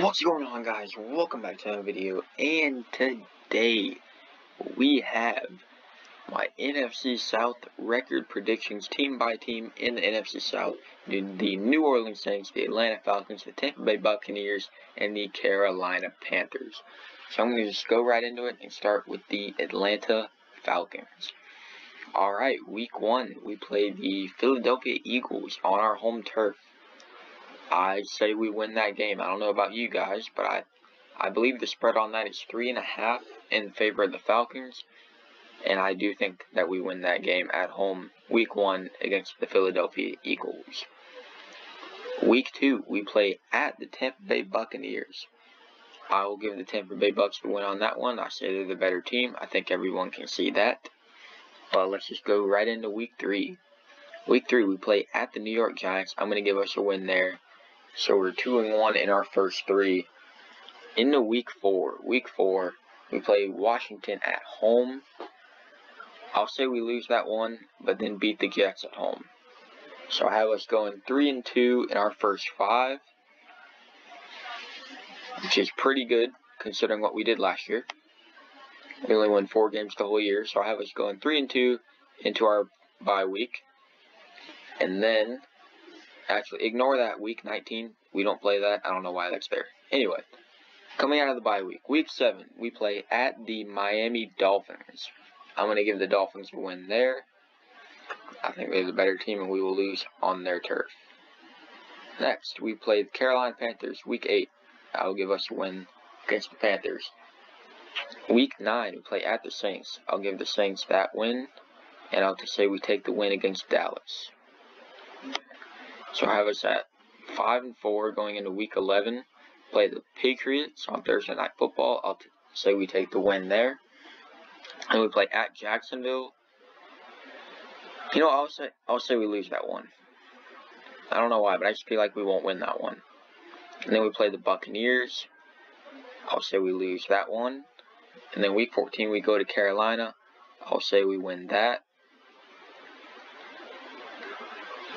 What's going on, guys? Welcome back to another video, and today we have my NFC South record predictions team by team in the NFC South. The New Orleans Saints, the Atlanta Falcons, the Tampa Bay Buccaneers, and the Carolina Panthers. So I'm going to just go right into it and start with the Atlanta Falcons. Alright, week 1, we play the Philadelphia Eagles on our home turf. I say we win that game. I don't know about you guys, but I believe the spread on that is 3.5 in favor of the Falcons. And I do think that we win that game at home, week 1 against the Philadelphia Eagles. Week 2, we play at the Tampa Bay Buccaneers. I will give the Tampa Bay Bucs the win on that one. I say they're the better team. I think everyone can see that. But let's just go right into week 3. Week 3, we play at the New York Giants. I'm going to give us a win there. So we're 2-1 in our first 3. Into week 4, we play Washington at home. I'll say we lose that one, but then beat the Jets at home. So I have us going 3-2 in our first 5, which is pretty good considering what we did last year. We only won 4 games the whole year, so I have us going 3-2 into our bye week. And then, actually, ignore that week 19. We don't play that. I don't know why that's there. Anyway, coming out of the bye week, week 7, we play at the Miami Dolphins. I'm going to give the Dolphins a win there. I think they're the better team, and we will lose on their turf. Next, we play the Carolina Panthers, week 8. I will give us a win against the Panthers. Week 9, we play at the Saints. I'll give the Saints that win, and I'll just say we take the win against Dallas. So I have us at 5-4 going into week 11. Play the Patriots on Thursday Night Football. I'll say we take the win there. And we play at Jacksonville. You know, I'll say we lose that one. I don't know why, but I just feel like we won't win that one. And then we play the Buccaneers. I'll say we lose that one. And then week 14 we go to Carolina. I'll say we win that.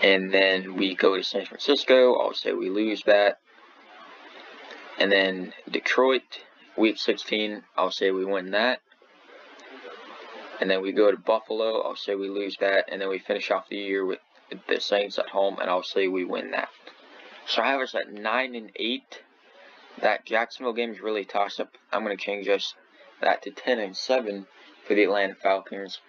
And then we go to San Francisco. I'll say we lose that. And then Detroit, week 16. I'll say we win that. And then we go to Buffalo. I'll say we lose that. And then we finish off the year with the Saints at home. And I'll say we win that. So I have us at 9-8. That Jacksonville game is really toss-up. I'm going to change that to 10-7 for the Atlanta Falcons.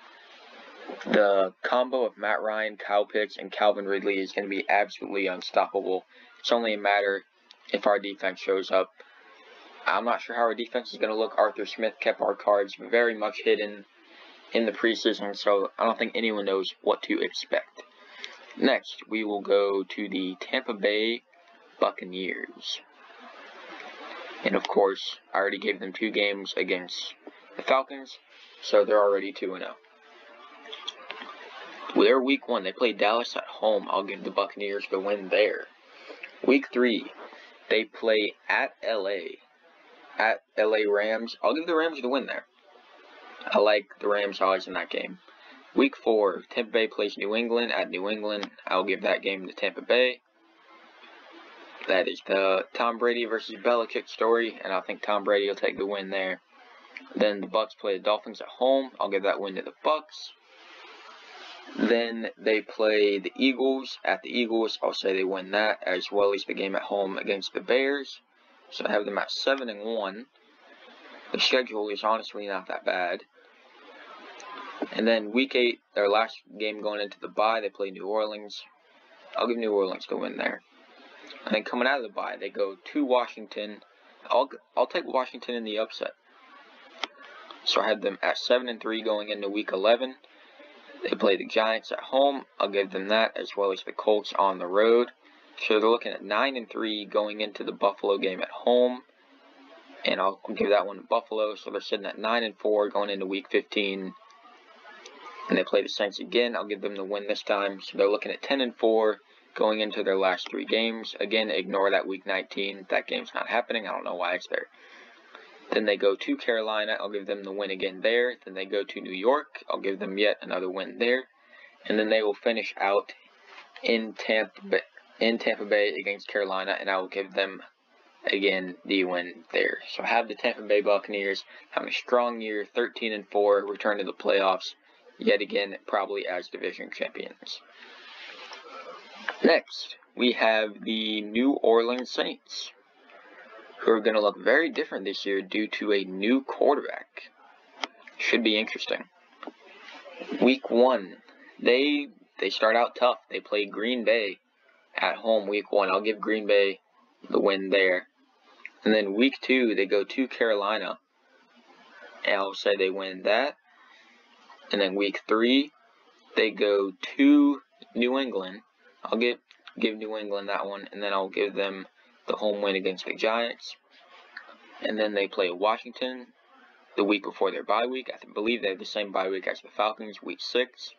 The combo of Matt Ryan, Kyle Pitts, and Calvin Ridley is going to be absolutely unstoppable. It's only a matter if our defense shows up. I'm not sure how our defense is going to look. Arthur Smith kept our cards very much hidden in the preseason, so I don't think anyone knows what to expect. Next, we will go to the Tampa Bay Buccaneers. And of course, I already gave them 2 games against the Falcons, so they're already 2-0. Their week 1, they play Dallas at home. I'll give the Buccaneers the win there. Week 3, they play at LA Rams. I'll give the Rams the win there. I like the Rams odds in that game. Week 4, Tampa Bay plays New England at New England. I'll give that game to Tampa Bay. That is the Tom Brady versus Belichick story, and I think Tom Brady will take the win there. Then the Bucs play the Dolphins at home. I'll give that win to the Bucs. Then they play the Eagles at the Eagles. I'll say they win that, as well as the game at home against the Bears. So I have them at 7-1. The schedule is honestly not that bad. And then week 8, their last game going into the bye, they play New Orleans. I'll give New Orleans the win there. And then coming out of the bye, they go to Washington. I'll take Washington in the upset. So I have them at 7-3 going into week 11. They play the Giants at home. I'll give them that, as well as the Colts on the road. So they're looking at 9-3 going into the Buffalo game at home. And I'll give that one to Buffalo. So they're sitting at 9-4 going into week 15. And they play the Saints again. I'll give them the win this time. So they're looking at 10-4 going into their last 3 games. Again, ignore that week 19. That game's not happening. I don't know why it's there. Then they go to Carolina. I'll give them the win again there. Then they go to New York. I'll give them yet another win there. And then they will finish out in Tampa Bay against Carolina, and I will give them again, the win there. So I have the Tampa Bay Buccaneers having a strong year, 13-4, return to the playoffs, yet again, probably as division champions. Next, we have the New Orleans Saints, who are going to look very different this year due to a new quarterback. Should be interesting. Week 1, they start out tough. They play Green Bay at home week 1. I'll give Green Bay the win there. And then week 2, they go to Carolina, and I'll say they win that. And then week 3, they go to New England. I'll give New England that one, and then I'll give them the home win against the Giants. And then they play Washington the week before their bye week. I believe they have the same bye week as the Falcons, week 6.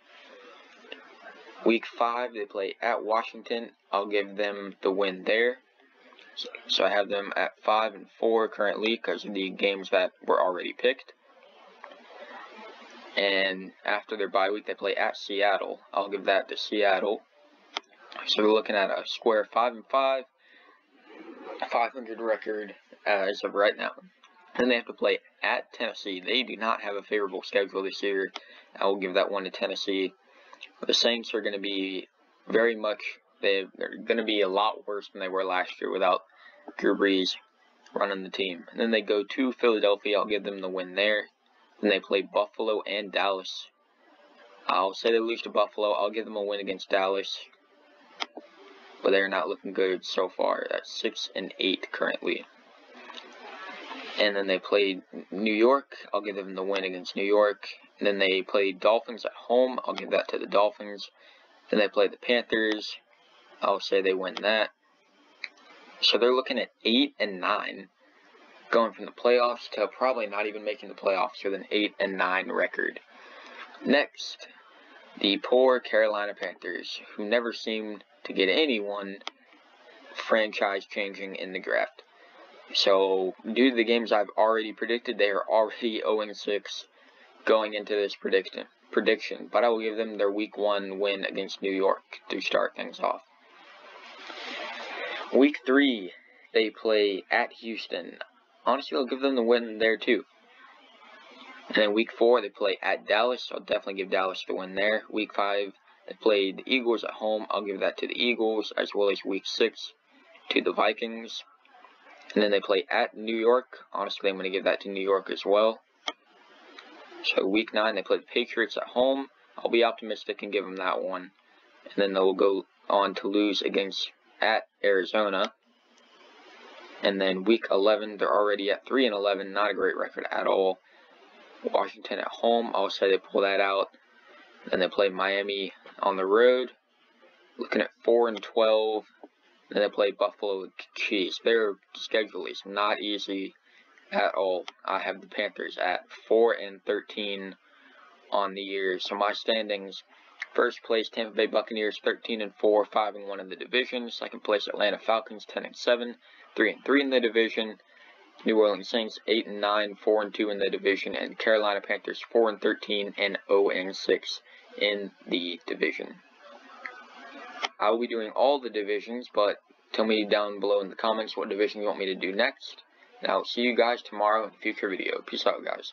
Week 5, they play at Washington. I'll give them the win there. So I have them at 5-4 currently because of the games that were already picked. And after their bye week, they play at Seattle. I'll give that to Seattle. So we're looking at a square 5-5, 500 record as of right now. Then they have to play at Tennessee. They do not have a favorable schedule this year. I will give that one to Tennessee. The Saints are going to be they're going to be a lot worse than they were last year without Drew Brees running the team. And then they go to Philadelphia. I'll give them the win there. Then they play Buffalo and Dallas. I'll say they lose to Buffalo. I'll give them a win against Dallas. But they're not looking good so far. That's 6-8 currently. And then they played New York. I'll give them the win against New York. And then they played Dolphins at home. I'll give that to the Dolphins. Then they played the Panthers. I'll say they win that. So they're looking at 8-9. Going from the playoffs to probably not even making the playoffs with an 8-9 record. Next, the poor Carolina Panthers, who never seemed to get anyone franchise changing in the draft. So, due to the games I've already predicted, they are already 0-6 going into this prediction. But I will give them their week 1 win against New York to start things off. Week 3, they play at Houston. Honestly, I'll give them the win there too. And then week 4, they play at Dallas. I'll definitely give Dallas the win there. Week 5, they play the Eagles at home. I'll give that to the Eagles, as well as week 6 to the Vikings. And then they play at New York. Honestly, I'm going to give that to New York as well. So week 9, they play the Patriots at home. I'll be optimistic and give them that one. And then they'll go on to lose at Arizona. And then week 11, they're already at 3-11. Not a great record at all. Washington at home. I'll say they pull that out. Then they play Miami on the road. Looking at 4-12. Then they play Buffalo Chiefs. Their schedule is not easy at all. I have the Panthers at 4-13 on the year. So my standings: first place Tampa Bay Buccaneers 13-4, 5-1 in the division. Second place Atlanta Falcons 10-7, 3-3 in the division. New Orleans Saints 8-9, 4-2 in the division, and Carolina Panthers 4-13 and 0-6 in the division. I will be doing all the divisions, but tell me down below in the comments what division you want me to do next. And I'll see you guys tomorrow in a future video. Peace out, guys.